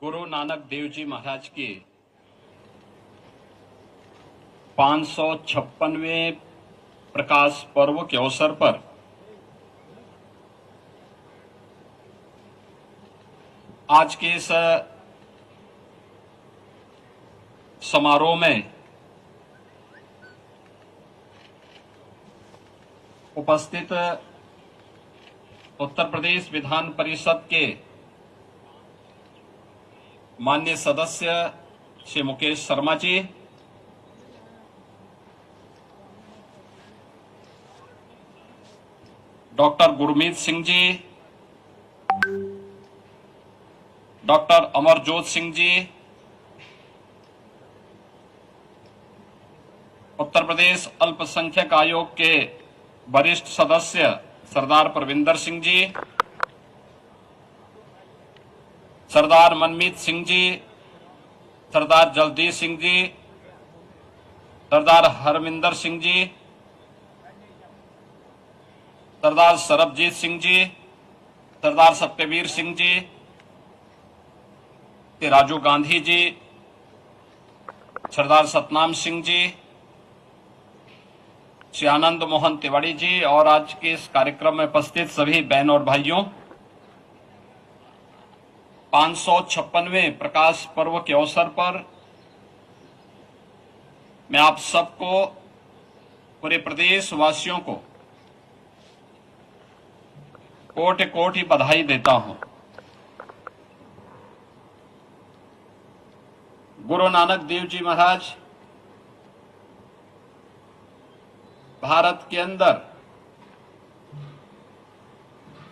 गुरु नानक देव जी महाराज के 556वें प्रकाश पर्व के अवसर पर आज के इस समारोह में उपस्थित उत्तर प्रदेश विधान परिषद के माननीय सदस्य श्री मुकेश शर्मा जी, डॉक्टर गुरमीत सिंह जी, डॉक्टर अमरजोत सिंह जी, उत्तर प्रदेश अल्पसंख्यक आयोग के वरिष्ठ सदस्य सरदार परविंदर सिंह जी, सरदार मनमीत सिंह जी, सरदार जगदीश सिंह जी, सरदार हरमिंदर सिंह जी, सरदार सरबजीत सिंह जी, सरदार सत्यवीर सिंह जी, राजू गांधी जी, सरदार सतनाम सिंह जी, श्री आनंद मोहन तिवारी जी और आज के इस कार्यक्रम में उपस्थित सभी बहन और भाइयों, 556वें प्रकाश पर्व के अवसर पर मैं आप सबको, पूरे प्रदेश वासियों को कोटि कोटि बधाई देता हूं। गुरु नानक देव जी महाराज भारत के अंदर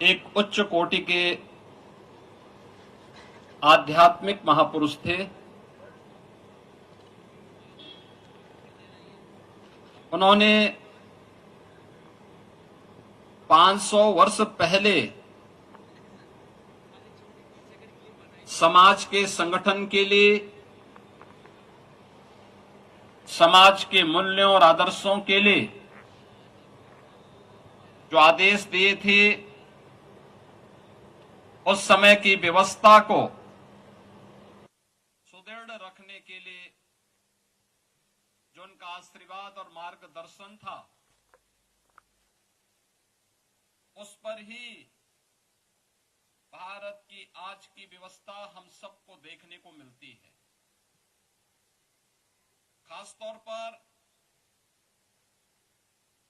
एक उच्च कोटि के आध्यात्मिक महापुरुष थे। उन्होंने 500 वर्ष पहले समाज के संगठन के लिए, समाज के मूल्यों और आदर्शों के लिए जो आदेश दिए थे, उस समय की व्यवस्था को सुदृढ़ रखने के लिए जो उनका आशीर्वाद और मार्गदर्शन था, उस पर ही भारत की आज की व्यवस्था हम सबको देखने को मिलती है। खासतौर पर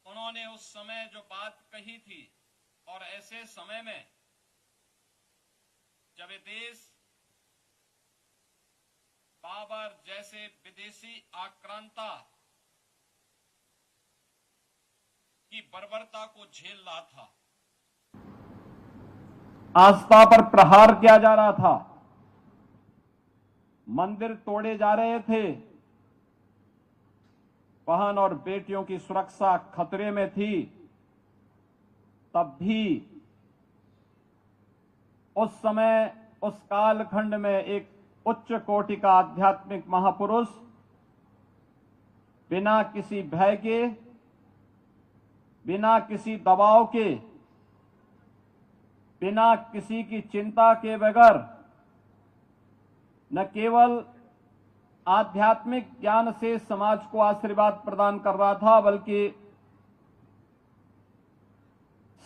उन्होंने उस समय जो बात कही थी, और ऐसे समय में जब ये देश बाबर जैसे विदेशी आक्रांता की बर्बरता को झेल रहा था, आस्था पर प्रहार किया जा रहा था, मंदिर तोड़े जा रहे थे, बहन और बेटियों की सुरक्षा खतरे में थी, तब भी उस समय, उस कालखंड में एक उच्च कोटि का आध्यात्मिक महापुरुष बिना किसी भय के, बिना किसी दबाव के, बिना किसी की चिंता के बगैर न केवल आध्यात्मिक ज्ञान से समाज को आशीर्वाद प्रदान कर रहा था, बल्कि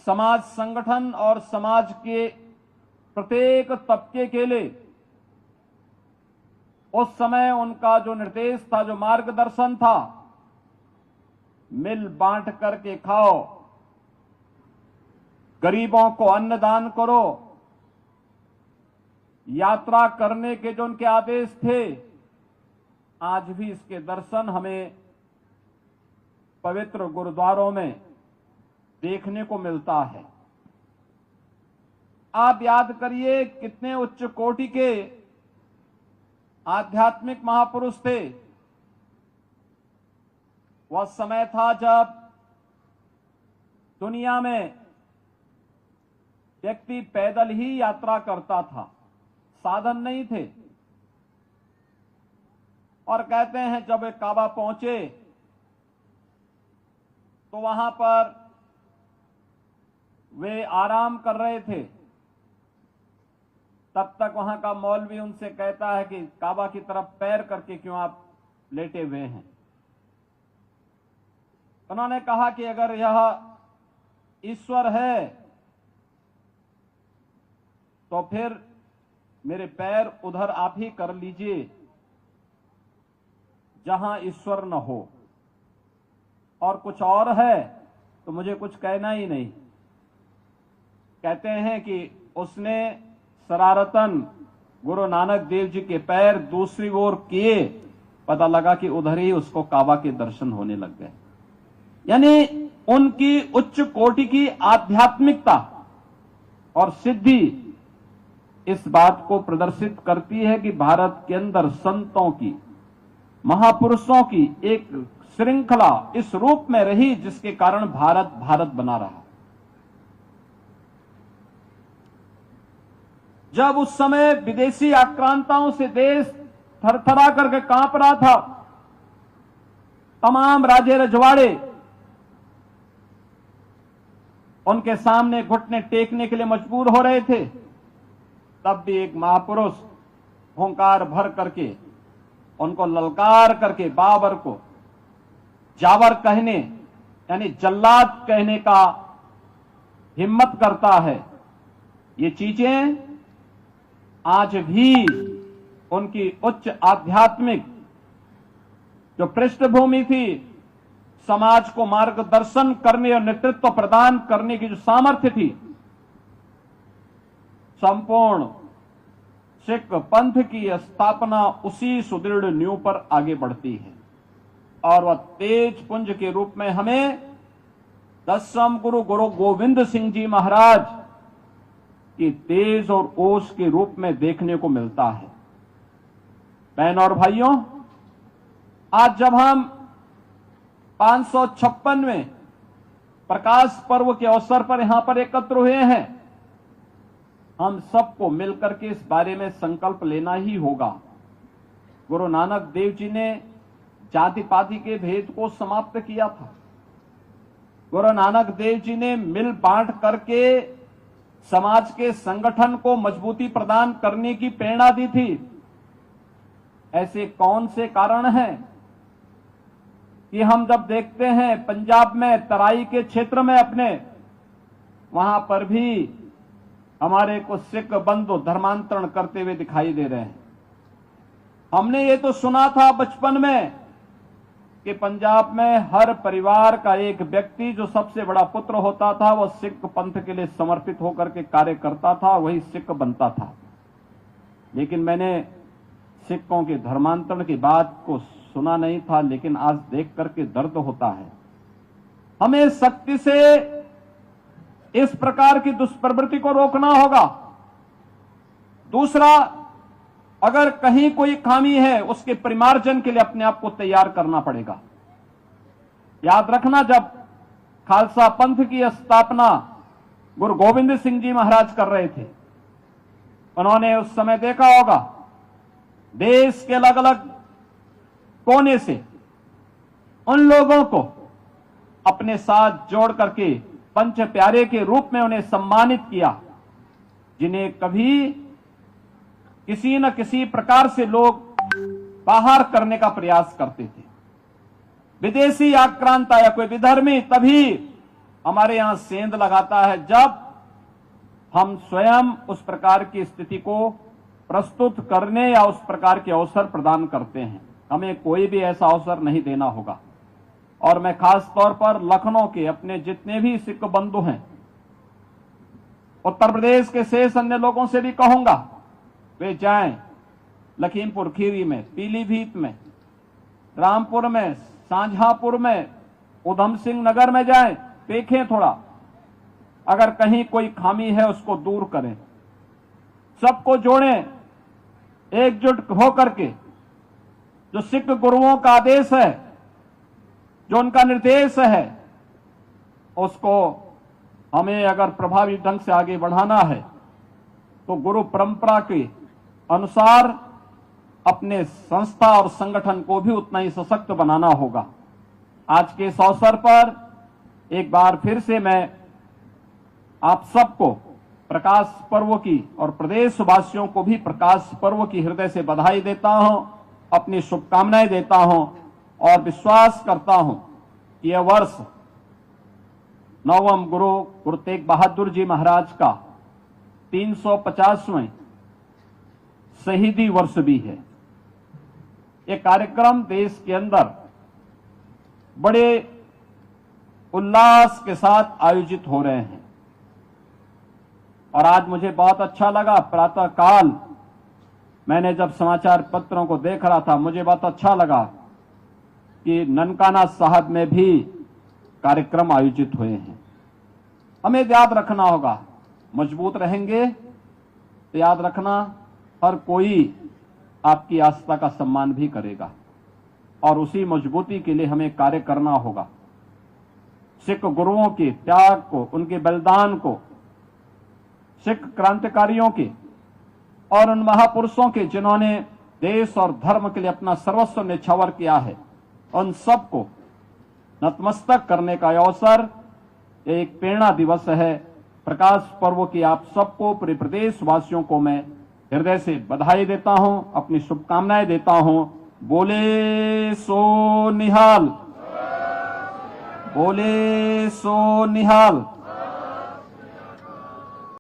समाज संगठन और समाज के प्रत्येक तबके के लिए उस समय उनका जो निर्देश था, जो मार्गदर्शन था, मिल बांट करके खाओ, गरीबों को अन्नदान करो, यात्रा करने के जो उनके आदेश थे, आज भी इसके दर्शन हमें पवित्र गुरुद्वारों में देखने को मिलता है। आप याद करिए कितने उच्च कोटि के आध्यात्मिक महापुरुष थे। वह समय था जब दुनिया में व्यक्ति पैदल ही यात्रा करता था, साधन नहीं थे। और कहते हैं जब वे काबा पहुंचे तो वहां पर वे आराम कर रहे थे। तब तक वहां का मौलवी उनसे कहता है कि काबा की तरफ पैर करके क्यों आप लेटे हुए हैं। उन्होंने कहा कि अगर यह ईश्वर है तो फिर मेरे पैर उधर आप ही कर लीजिए जहां ईश्वर न हो, और कुछ और है तो मुझे कुछ कहना ही नहीं। कहते हैं कि उसने शरारतन गुरु नानक देव जी के पैर दूसरी ओर किए, पता लगा कि उधर ही उसको काबा के दर्शन होने लग गए। यानी उनकी उच्च कोटि की आध्यात्मिकता और सिद्धि इस बात को प्रदर्शित करती है कि भारत के अंदर संतों की, महापुरुषों की एक श्रृंखला इस रूप में रही जिसके कारण भारत भारत बना रहा। जब उस समय विदेशी आक्रांताओं से देश थरथरा करके कांप रहा था, तमाम राजे रजवाड़े उनके सामने घुटने टेकने के लिए मजबूर हो रहे थे, तब भी एक महापुरुष हुंकार भर करके उनको ललकार करके बाबर को जावर कहने यानी जल्लाद कहने का हिम्मत करता है। ये चीजें आज भी उनकी उच्च आध्यात्मिक जो पृष्ठभूमि थी, समाज को मार्गदर्शन करने और नेतृत्व प्रदान करने की जो सामर्थ्य थी, संपूर्ण सिख पंथ की स्थापना उसी सुदृढ़ नींव पर आगे बढ़ती है। और वह तेज पुंज के रूप में हमें 10वें गुरु गुरु गोविंद सिंह जी महाराज की तेज और ओज के रूप में देखने को मिलता है। बहन और भाइयों, आज जब हम 556वें प्रकाश पर्व के अवसर पर यहां पर एकत्र हुए हैं, हम सबको मिलकर के इस बारे में संकल्प लेना ही होगा। गुरु नानक देव जी ने जाति पाति के भेद को समाप्त किया था। गुरु नानक देव जी ने मिल बांट करके समाज के संगठन को मजबूती प्रदान करने की प्रेरणा दी थी। ऐसे कौन से कारण हैं कि हम जब देखते हैं पंजाब में तराई के क्षेत्र में अपने, वहां पर भी हमारे को सिख बंधु धर्मांतरण करते हुए दिखाई दे रहे हैं। हमने ये तो सुना था बचपन में कि पंजाब में हर परिवार का एक व्यक्ति जो सबसे बड़ा पुत्र होता था वो सिख पंथ के लिए समर्पित होकर के कार्य करता था, वही सिख बनता था। लेकिन मैंने सिखों के धर्मांतरण की बात को सुना नहीं था, लेकिन आज देख करके दर्द होता है। हमें सख्ती से इस प्रकार की दुष्प्रवृत्ति को रोकना होगा। दूसरा, अगर कहीं कोई खामी है उसके परिमार्जन के लिए अपने आप को तैयार करना पड़ेगा। याद रखना, जब खालसा पंथ की स्थापना गुरु गोविंद सिंह जी महाराज कर रहे थे, उन्होंने उस समय देखा होगा देश के अलग अलग कोने से उन लोगों को अपने साथ जोड़ करके पंच प्यारे के रूप में उन्हें सम्मानित किया, जिन्हें कभी किसी न किसी प्रकार से लोग बाहर करने का प्रयास करते थे। विदेशी आक्रांता या कोई विधर्मी तभी हमारे यहां सेंध लगाता है जब हम स्वयं उस प्रकार की स्थिति को प्रस्तुत करने या उस प्रकार के अवसर प्रदान करते हैं। हमें कोई भी ऐसा अवसर नहीं देना होगा। और मैं खास तौर पर लखनऊ के अपने जितने भी सिख बंधु हैं, उत्तर प्रदेश के शेष अन्य लोगों से भी कहूंगा, वे जाएं लखीमपुर खीरी में, पीलीभीत में, रामपुर में, शाहजहांपुर में, उधम सिंह नगर में जाएं, देखें थोड़ा, अगर कहीं कोई खामी है उसको दूर करें, सबको जोड़ें, एकजुट होकर के जो सिख गुरुओं का आदेश है, जो उनका निर्देश है, उसको हमें अगर प्रभावी ढंग से आगे बढ़ाना है तो गुरु परंपरा के अनुसार अपने संस्था और संगठन को भी उतना ही सशक्त बनाना होगा। आज के इस अवसर पर एक बार फिर से मैं आप सबको प्रकाश पर्व की और प्रदेशवासियों को भी प्रकाश पर्व की हृदय से बधाई देता हूं, अपनी शुभकामनाएं देता हूं और विश्वास करता हूं कि यह वर्ष नवम गुरु तेग बहादुर जी महाराज का 350वें शहीदी वर्ष भी है। ये कार्यक्रम देश के अंदर बड़े उल्लास के साथ आयोजित हो रहे हैं और आज मुझे बहुत अच्छा लगा। प्रातः काल मैंने जब समाचार पत्रों को देख रहा था, मुझे बहुत अच्छा लगा कि ननकाना साहब में भी कार्यक्रम आयोजित हुए हैं। हमें याद रखना होगा, मजबूत रहेंगे तो याद रखना हर कोई आपकी आस्था का सम्मान भी करेगा और उसी मजबूती के लिए हमें कार्य करना होगा। सिख गुरुओं के त्याग को, उनके बलिदान को, सिख क्रांतिकारियों के और उन महापुरुषों के जिन्होंने देश और धर्म के लिए अपना सर्वस्व न्यौछावर किया है, उन सबको नतमस्तक करने का अवसर एक प्रेरणा दिवस है। प्रकाश पर्व की आप सबको, पूरे प्रदेश वासियों को मैं हृदय से बधाई देता हूं, अपनी शुभकामनाएं देता हूं। बोले सो निहाल, बोले सो निहाल।